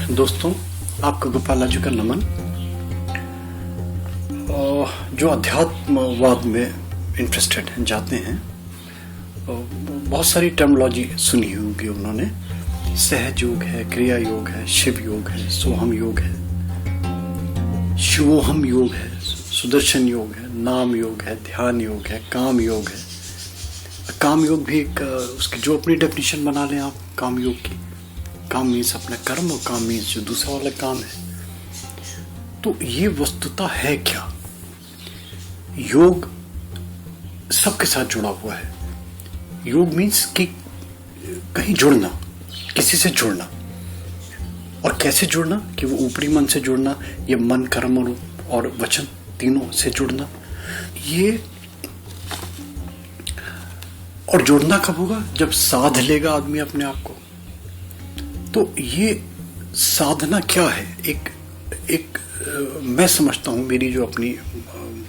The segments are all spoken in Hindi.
दोस्तों, आपका गोपाला जी का नमन। जो अध्यात्मवाद में इंटरेस्टेड हैं, जाते हैं, बहुत सारी टर्मिनोलॉजी सुनी होगी उन्होंने। सहज योग है, क्रिया योग है, शिव योग है, सोहम योग है, शिवोहम योग है, सुदर्शन योग है, नाम योग है, ध्यान योग है, काम योग है। काम योग भी एक उसकी जो अपनी डेफिनेशन बना लें आप काम योग की। काम मीन्स अपना कर्म और काम मीन्स जो दूसरा वाला काम है। तो ये वस्तुता है क्या? योग सबके साथ जुड़ा हुआ है। योग मीन्स कि कहीं जुड़ना, किसी से जुड़ना। और कैसे जुड़ना? कि वो ऊपरी मन से जुड़ना या मन, कर्म और वचन तीनों से जुड़ना। ये और जुड़ना कब होगा? जब साध लेगा आदमी अपने आप को। तो ये साधना क्या है? एक मैं समझता हूँ, मेरी जो अपनी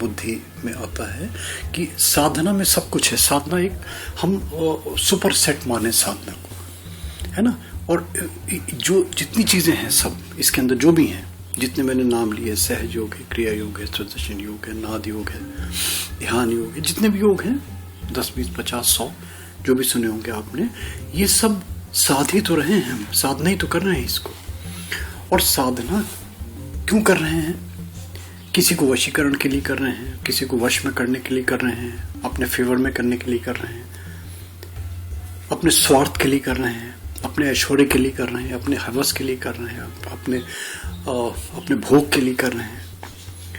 बुद्धि में आता है कि साधना में सब कुछ है। साधना एक हम सुपर सेट माने साधना को, है ना। और जो जितनी चीज़ें हैं सब इसके अंदर जो भी हैं, जितने मैंने नाम लिए, सहज योग है, क्रिया योग है, सुदर्शन योग है, नाद योग है, ध्यान योग है, जितने भी योग हैं 10, 20, 50, 100 जो भी सुने होंगे आपने, ये सब साध ही तो रहे हैं। हम साधना ही तो कर रहे हैं इसको। और साधना क्यों कर रहे हैं? किसी को वशीकरण के लिए कर रहे हैं, किसी को वश में करने के लिए कर रहे हैं, अपने फेवर में करने के लिए कर रहे हैं, अपने स्वार्थ के लिए कर रहे हैं, अपने ऐश्वर्य के लिए कर रहे हैं, अपने हवस के लिए कर रहे हैं, अपने भोग के लिए कर रहे हैं,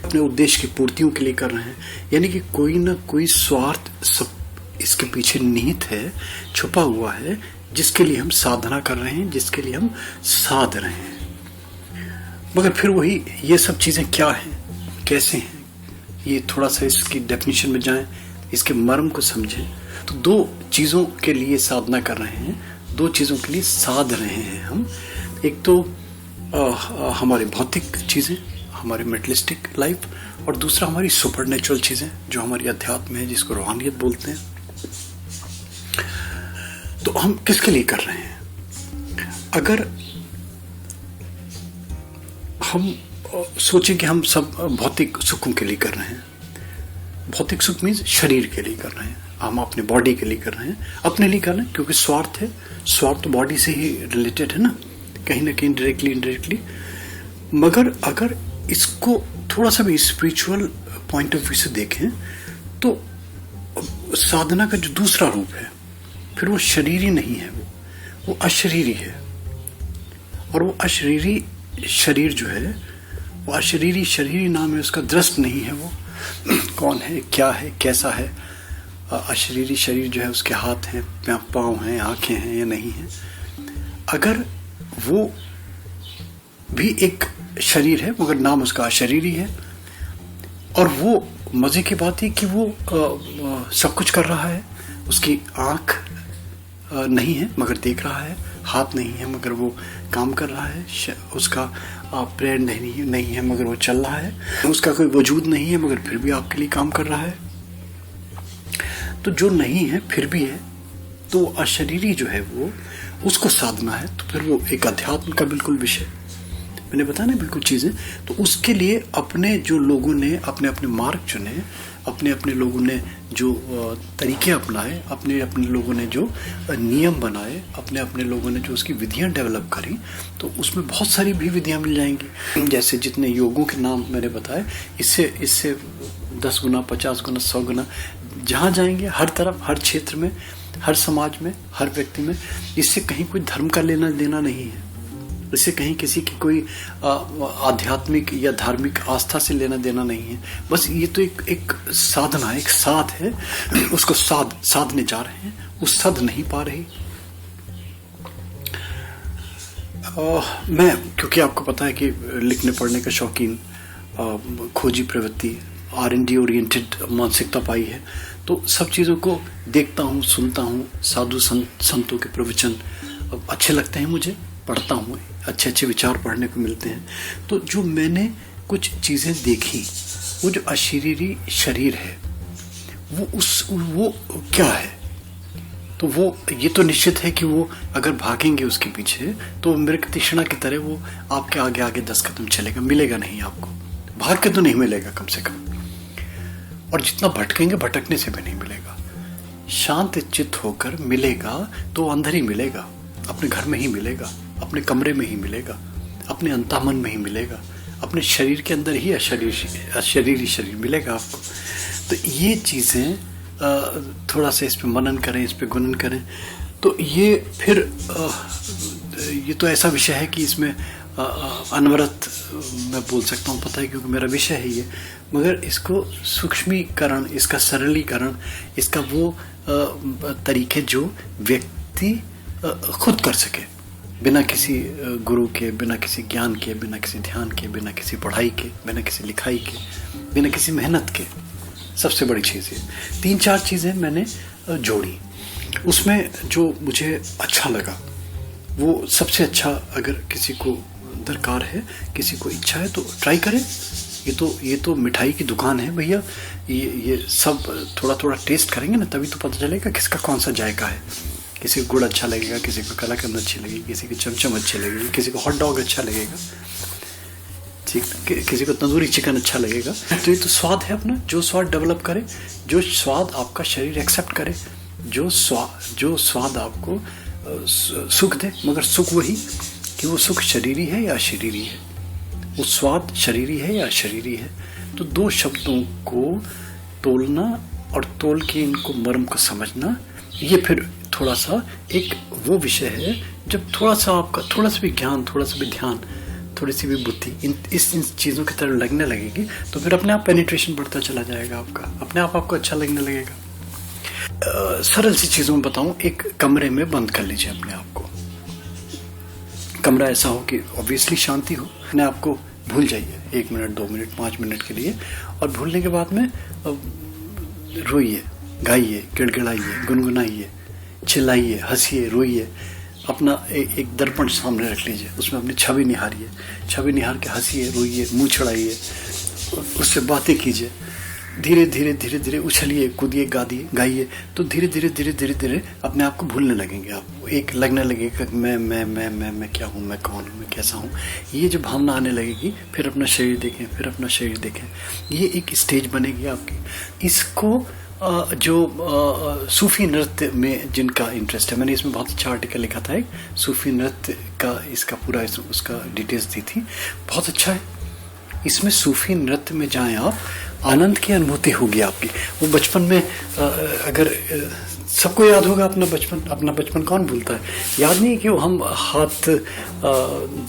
अपने उद्देश्य की पूर्तियों के लिए कर रहे हैं। यानी कि कोई ना कोई स्वार्थ सब इसके पीछे निहित है, छुपा हुआ है, जिसके लिए हम साधना कर रहे हैं, जिसके लिए हम साध रहे हैं। मगर फिर वही, ये सब चीज़ें क्या हैं, कैसे हैं, ये थोड़ा सा इसकी डेफिनेशन में जाएं, इसके मर्म को समझें। तो दो चीज़ों के लिए साधना कर रहे हैं, दो चीज़ों के लिए साध रहे हैं हम। एक तो हमारी भौतिक चीज़ें, हमारी मेटलिस्टिक लाइफ, और दूसरा हमारी सुपर नेचुरल चीज़ें जो हमारी अध्यात्म है, जिसको रूहानियत बोलते हैं। तो हम किसके लिए कर रहे हैं? अगर हम सोचें कि हम सब भौतिक सुखों के लिए कर रहे हैं, भौतिक सुख मीन्स शरीर के लिए कर रहे हैं, हम अपने बॉडी के लिए कर रहे हैं, अपने लिए कर रहे हैं, क्योंकि स्वार्थ है। स्वार्थ तो बॉडी से ही रिलेटेड है ना कहीं डायरेक्टली इनडायरेक्टली। मगर अगर इसको थोड़ा सा भी स्पिरिचुअल पॉइंट ऑफ व्यू से देखें तो साधना का जो दूसरा रूप है, फिर वो शरीरी नहीं है, वो अशरीरी है। और वो अशरीरी शरीर जो है, वो अशरीरी शरीरी नाम है उसका, दृष्ट नहीं है वो कौन है, क्या है, कैसा है। अशरीरी शरीर जो है, उसके हाथ हैं, पाँव हैं, आंखें हैं या नहीं है। अगर वो भी एक शरीर है मगर नाम उसका अशरीरी है, और वो मजे की बात है कि वो सब कुछ कर रहा है। उसकी आंख नहीं है मगर देख रहा है, हाथ नहीं है मगर वो काम कर रहा है, उसका पैर नहीं है मगर वो चल रहा है, उसका कोई वजूद नहीं है मगर फिर भी आपके लिए काम कर रहा है। तो जो नहीं है फिर भी है, तो अशरीरी जो है वो, उसको साधना है। तो फिर वो एक अध्यात्म का बिल्कुल विषय, मैंने बताया ना, बिल्कुल चीज़ें। तो उसके लिए अपने जो लोगों ने अपने अपने मार्ग चुने, अपने अपने लोगों ने जो तरीके अपनाए, अपने अपने लोगों ने जो नियम बनाए, अपने अपने लोगों ने जो उसकी विधियां डेवलप करी, तो उसमें बहुत सारी भी विधियां मिल जाएंगी। जैसे जितने योगों के नाम मैंने बताए, इससे 10 गुना, 50 गुना, 100 गुना जहाँ जाएंगे, हर तरफ, हर क्षेत्र में, हर समाज में, हर व्यक्ति में। इससे कहीं कोई धर्म का लेना देना नहीं है, इससे कहीं किसी की कोई आध्यात्मिक या धार्मिक आस्था से लेना देना नहीं है। बस ये तो एक साधना है, एक साध है, उसको साधने जा रहे हैं, वो साध नहीं पा रही। मैं, क्योंकि आपको पता है कि लिखने पढ़ने का शौकीन, खोजी प्रवृत्ति, R&D ओरिएंटेड मानसिकता पाई है, तो सब चीज़ों को देखता हूँ, सुनता हूँ। साधु संतों के प्रवचन अच्छे लगते हैं मुझे, पढ़ता हूँ, अच्छे अच्छे विचार पढ़ने को मिलते हैं। तो जो मैंने कुछ चीज़ें देखी, वो जो अशरीरी शरीर है, वो क्या है? तो वो ये तो निश्चित है कि वो अगर भागेंगे उसके पीछे तो मृग तृष्णा की तरह वो आपके आगे आगे 10 कदम चलेगा, मिलेगा नहीं आपको, भाग के तो नहीं मिलेगा कम से कम, और जितना भटकेंगे भटकने से भी नहीं मिलेगा। शांत चित्त होकर मिलेगा तो अंदर ही मिलेगा, अपने घर में ही मिलेगा, अपने कमरे में ही मिलेगा, अपने अंतःमन में ही मिलेगा, अपने शरीर के अंदर ही अशरीरी शरीर मिलेगा आपको। तो ये चीज़ें थोड़ा सा इस पे मनन करें, इस पे गुणन करें, तो ये फिर ये तो ऐसा विषय है कि इसमें अनवरत मैं बोल सकता हूँ, पता है क्योंकि मेरा विषय है ये, मगर इसको सूक्ष्मीकरण, इसका सरलीकरण, इसका वो तरीके जो व्यक्ति खुद कर सके, बिना किसी गुरु के, बिना किसी ज्ञान के, बिना किसी ध्यान के, बिना किसी पढ़ाई के, बिना किसी लिखाई के, बिना किसी मेहनत के। सबसे बड़ी चीज़ है 3-4 चीज़ें मैंने जोड़ी, उसमें जो मुझे अच्छा लगा वो सबसे अच्छा, अगर किसी को दरकार है, किसी को इच्छा है तो ट्राई करें। ये तो मिठाई की दुकान है भैया, ये सब थोड़ा थोड़ा टेस्ट करेंगे ना तभी तो पता चलेगा किसका कौन सा जायका है। किसी को गुड़ अच्छा लगेगा, किसी को कलाकंद अच्छी लगेगी, किसी को चमचम अच्छे लगेगी, किसी को हॉट डॉग अच्छा लगेगा, किसी को तंदूरी चिकन अच्छा लगेगा। तो ये तो स्वाद है अपना, जो स्वाद डेवलप करे, जो स्वाद आपका शरीर एक्सेप्ट करे, जो स्वाद आपको सुख दे, मगर सुख वही कि वो सुख शरीरी है या अशरीरी है, वो स्वाद शरीरी है या अशरीरी है। तो 2 शब्दों को तोलना और तोल के इनको मर्म को समझना, ये फिर थोड़ा सा एक वो विषय है जब थोड़ा सा आपका थोड़ा सा भी ज्ञान, थोड़ा सा भी ध्यान, थोड़ी सी भी बुद्धि इन चीज़ों की तरह लगने लगेगी तो फिर अपने आप पेनिट्रेशन बढ़ता चला जाएगा आपका, अपने आप आपको अच्छा लगने लगेगा। सरल सी चीज़ों में बताऊं, एक कमरे में बंद कर लीजिए अपने आप को। कमरा ऐसा हो कि ऑब्वियसली शांति हो, अपने आप को भूल जाइए 1 मिनट, 2 मिनट, 5 मिनट के लिए, और भूलने के बाद में रोइए, गाइए, गिड़गिड़ाइए, गुनगुनाइए, चिल्लाइए, हंसिए, रोइए। अपना एक दर्पण सामने रख लीजिए, उसमें अपनी छवि निहारिए, छवि निहार के हंसिए, रोइए, मुंह छड़ाइए, उससे बातें कीजिए, धीरे धीरे धीरे धीरे उछलिए, कूदिए, गाइए, तो धीरे धीरे धीरे धीरे धीरे अपने आप को भूलने लगेंगे आप। एक लगने लगेगा कि मैं क्या हूँ, मैं कौन हूँ, मैं कैसा हूँ। ये जो भावना आने लगेगी, फिर अपना शरीर देखें, फिर अपना शरीर देखें, ये एक स्टेज बनेगी आपकी। इसको जो सूफी नृत्य में जिनका इंटरेस्ट है, मैंने इसमें बहुत अच्छा आर्टिकल लिखा था, एक सूफी नृत्य का इसका पूरा उसका डिटेल्स दी थी, बहुत अच्छा है। इसमें सूफी नृत्य में जाएं आप, आनंद की अनुभूति होगी आपकी। वो बचपन में अगर सबको याद होगा अपना बचपन कौन भूलता है, याद नहीं कि वो हम हाथ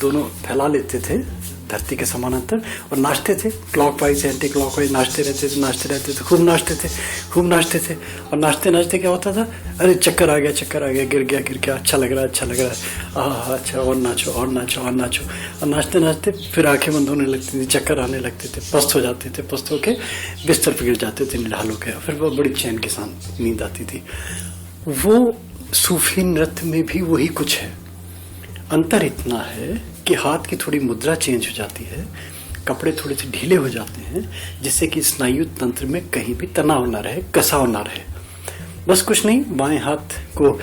दोनों फैला लेते थे धरती के समानांतर और नाचते थे, clock wise anti clock wise नाचते रहते थे, खूब नाचते थे। और नाचते नाचते क्या होता था, अरे चक्कर आ गया, गिर गया, अच्छा लग रहा है, अच्छा, और नाचो। और नाचते नाचते फिर आंखें बंद होने लगती थी, चक्कर आने लगते थे, पस्त हो जाते थे, पस्त होके बिस्तर पर गिर जाते थे निढाल होके, फिर वो बड़ी चैन के साथ नींद आती थी। वो सूफी नृत्य में भी वही कुछ है। अंतर इतना है कि हाथ की थोड़ी मुद्रा चेंज हो जाती है, कपड़े थोड़े से ढीले हो जाते हैं, जिससे कि स्नायु तंत्र में कहीं भी तनाव ना रहे, कसाव ना रहे। बस कुछ नहीं, बाएं हाथ को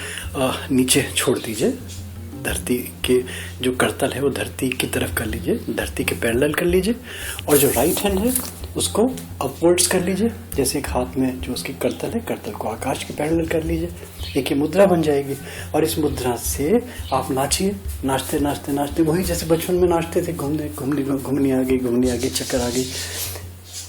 नीचे छोड़ दीजिए, धरती के जो करतल है वो धरती की तरफ कर लीजिए, धरती के पैरेलल कर लीजिए, और जो राइट हैंड है उसको अपवर्ड्स कर लीजिए, जैसे एक हाथ में जो उसकी करतल है, करतल को आकाश के पैरेलल कर लीजिए, एक ये मुद्रा बन जाएगी। और इस मुद्रा से आप नाचिए, नाचते वही जैसे बचपन में नाचते थे, घूमनी आ गई, चक्कर आ गई,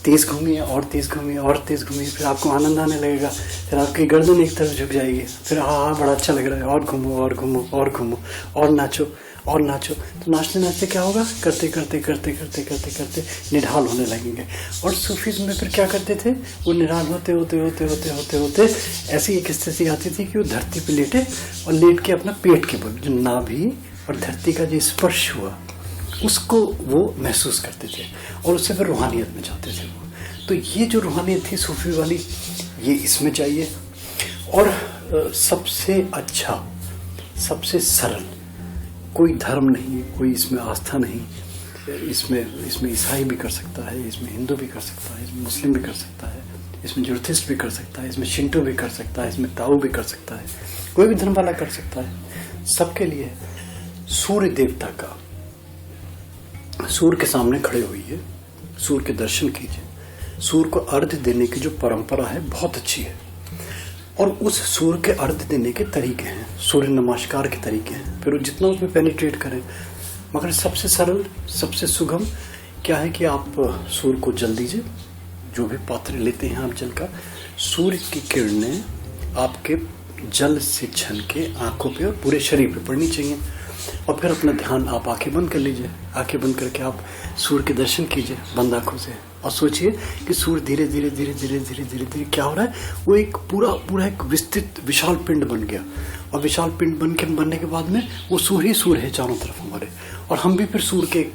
तेज घूमिए और तेज घूमिए, फिर आपको आनंद आने लगेगा, फिर आपकी गर्दन एक तरफ झुक जाएगी, फिर हाँ बड़ा अच्छा लग रहा है, और घूमो और नाचो। तो नाचते क्या होगा, करते निढाल होने लगेंगे। और सूफीज़्म में फिर क्या करते थे, वो निढाल होते ऐसी एक स्थिति आती थी कि वो धरती पे लेटे और लेट के अपना पेट के बल, जो नाभि और धरती का जो स्पर्श हुआ उसको वो महसूस करते थे, और उससे फिर रूहानियत में जाते थे वो। तो ये जो रूहानियत थी सूफी वाली, ये इसमें चाहिए। और सबसे अच्छा, सबसे सरल, कोई धर्म नहीं, कोई इसमें आस्था नहीं, इसमें ईसाई भी कर सकता है, इसमें हिंदू भी कर सकता है, इसमें मुस्लिम भी कर सकता है, इसमें ज्योतिष भी कर सकता है, इसमें शिंटो भी कर सकता है, इसमें ताओ भी कर सकता है, कोई भी धर्म वाला कर सकता है। सबके लिए सूर्य देवता का, सूर्य के सामने खड़े होइए, सूर्य के दर्शन कीजिए। सूर्य को अर्घ्य देने की जो परंपरा है बहुत अच्छी है, और उस सूर्य के अर्घ्य देने के तरीके हैं, सूर्य नमस्कार के तरीके हैं, फिर जितना उसमें पेनिट्रेट करें। मगर सबसे सरल, सबसे सुगम क्या है कि आप सूर्य को जल दीजिए, जो भी पात्र लेते हैं आप जल का, सूर्य की किरणें आपके जल से छन के आंखों पे और पूरे शरीर पे पड़नी चाहिए। और फिर अपना ध्यान आप आंखें बंद कर लीजिए, आंखें बंद करके आप सूर्य के दर्शन कीजिए बंद आंखों से, और सोचिए कि सूर्य धीरे धीरे धीरे धीरे धीरे धीरे धीरे क्या हो रहा है, वो एक पूरा एक विस्तृत विशाल पिंड बन गया। और विशाल पिंड बनने के बाद में वो सूर्य ही सूर्य है चारों तरफ हमारे, और हम भी फिर सूर्य के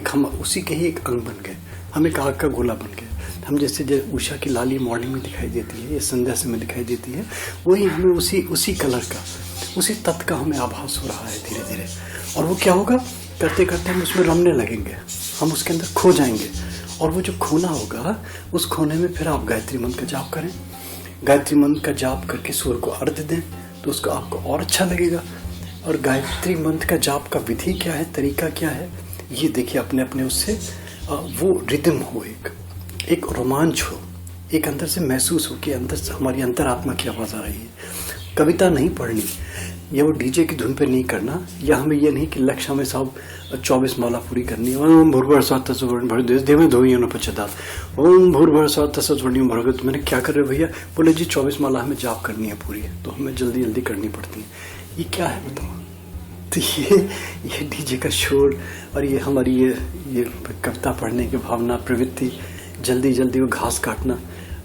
हम उसी के ही एक अंग बन गए, हम एक आग का गोला बन गए। हम जैसे उषा की लाली मॉर्निंग में दिखाई देती है या संध्या समय दिखाई देती है, वही हमें उसी कलर का, उसी तत्व का हमें आभास हो रहा है धीरे धीरे। और वो क्या होगा, करते करते हम उसमें रमने लगेंगे, हम उसके अंदर खो जाएंगे। और वो जो खोना होगा, उस खोने में फिर आप गायत्री मंत्र का जाप करें, गायत्री मंत्र का जाप करके सूर्य को अर्घ्य दें, तो उसको आपको और अच्छा लगेगा। और गायत्री मंत्र का जाप का विधि क्या है, तरीका क्या है, ये देखिए अपने अपने उससे वो रिदम हो, एक रोमांच हो, एक अंदर से महसूस हो कि अंदर से हमारी अंतरात्मा की आवाज़ आ रही है। कविता नहीं पढ़नी, या वो डीजे की धुन पे नहीं करना, या हमें ये नहीं कि लक्ष्य में साहब 24 माला पूरी करनी है। ओम भूर्भुवस्सुः तत्सवितुर्वरेण्यं भर्गो देवस्य धीमहि धियो यो न प्रचोदयात्। ओम भूर्भुवस्सुः तत्सवितुर्वरेण्यं भर्गो, तो मैंने क्या कर रहे भैया, बोले जी 24 माला हमें जाप करनी है पूरी, तो हमें जल्दी जल्दी करनी पड़ती है। ये क्या है बताओ? तो ये डीजे का शोर और ये हमारी ये कविता पढ़ने की भावना, प्रवृत्ति, जल्दी जल्दी वो घास काटना।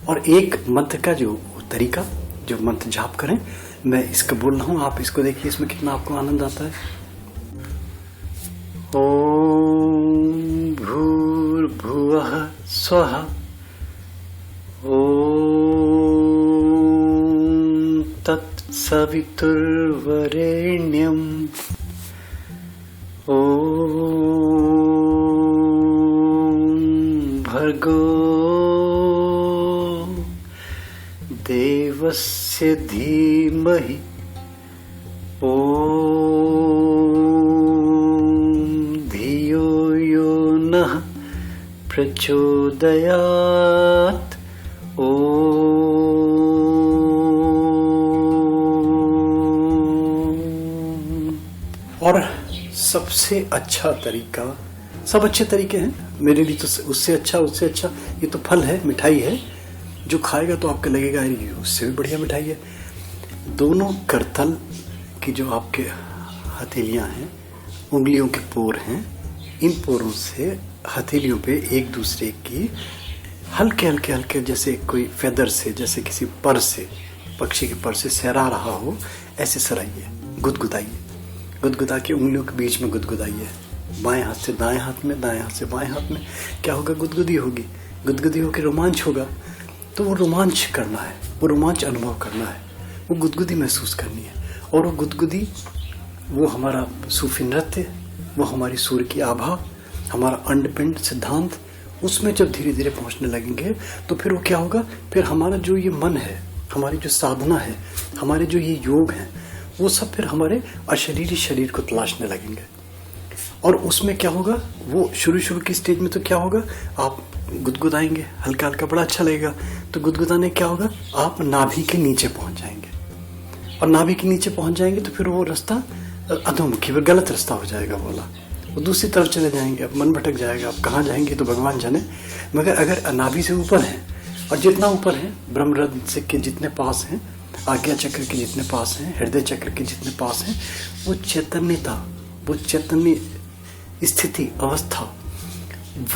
और एक मंत्र का जो तरीका, जो मंत्र जाप करें, मैं इसका बोल रहा हूँ, आप इसको देखिए, इसमें कितना आपको आनंद आता है। ओम भूर्भुवः स्वः ओम तत्सवितुर्वरेण्यं ओम भर्गो देवस्य धीमहि ओम धियो यो नः प्रचोदयात्। और सबसे अच्छा तरीका, सब अच्छे तरीके हैं मेरे लिए, तो उससे अच्छा ये तो फल है, मिठाई है, जो खाएगा तो आपको लगेगा ये उससे भी बढ़िया मिठाई है। दोनों करतल की जो आपके हथेलियां हैं, उंगलियों के पोर हैं, इन पोरों से हथेलियों पे एक दूसरे की हल्के हल्के हल्के, जैसे कोई फेदर से, जैसे किसी पर से, पक्षी के पर से सहरा रहा हो, ऐसे सराइए, गुदगुदाइए, गुदगुदा के उंगलियों के बीच में गुदगुदाइए, बाएं हाथ से दाएं हाथ में, दाएं हाथ से बाएं हाथ में। क्या होगा, गुदगुदी होगी, गुदगुदी होकर रोमांच होगा। तो वो रोमांच करना है, वो रोमांच अनुभव करना है, वो गुदगुदी महसूस करनी है। और वो गुदगुदी, वो हमारा सूफी नृत्य, वो हमारी सूर्य की आभा, हमारा अंडपिंड सिद्धांत, उसमें जब धीरे धीरे पहुंचने लगेंगे तो फिर वो क्या होगा, फिर हमारा जो ये मन है, हमारी जो साधना है, हमारे जो ये योग हैं, वो सब फिर हमारे अशरीरी शरीर को तलाशने लगेंगे। और उसमें क्या होगा, वो शुरू की स्टेज में तो क्या होगा, आप गुदगुदाएंगे हल्का हल्का, बड़ा अच्छा लगेगा। तो गुदगुदाने क्या होगा, आप नाभि के नीचे पहुंच जाएंगे, और नाभि के नीचे पहुंच जाएंगे तो फिर वो रास्ता अधोमुखी, फिर गलत रास्ता हो जाएगा बोला, वो दूसरी तरफ चले जाएंगे, अब मन भटक जाएगा, आप कहाँ जाएंगे तो भगवान जाने। मगर अगर नाभि से ऊपर है, और जितना ऊपर है, ब्रह्मरंध्र के जितने पास हैं, आज्ञा चक्र के जितने पास हैं, हृदय चक्र के जितने पास हैं, वो चैतन्यता, वो चैतन्य स्थिति, अवस्था,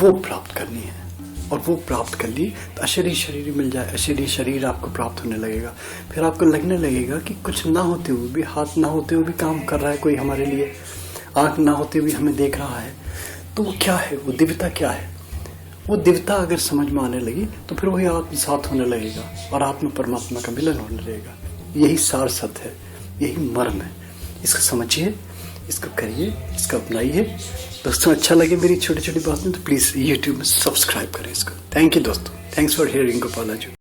वो प्राप्त करनी है। और वो प्राप्त कर ली तो अशरीरी शरीर मिल जाए, अशरीरी शरीर आपको प्राप्त होने लगेगा। फिर आपको लगने लगेगा कि कुछ ना होते हुए भी, हाथ ना होते हुए भी काम कर रहा है कोई हमारे लिए, आँख ना होते हुए हमें देख रहा है। तो वो क्या है, वो दिव्यता क्या है, वो दिव्यता अगर समझ में आने लगी तो फिर वही आत्म साथ होने लगेगा, और आत्मा परमात्मा का मिलन होने लगेगा। यही सार सत्य है, यही मर्म है। इसको समझिए, इसको करिए, इसको अपनाइए। दोस्तों, अच्छा लगे मेरी छोटी छोटी बातें तो प्लीज़ यूट्यूब में सब्सक्राइब करें इसको। थैंक यू दोस्तों, thanks for hearing Gopala ji.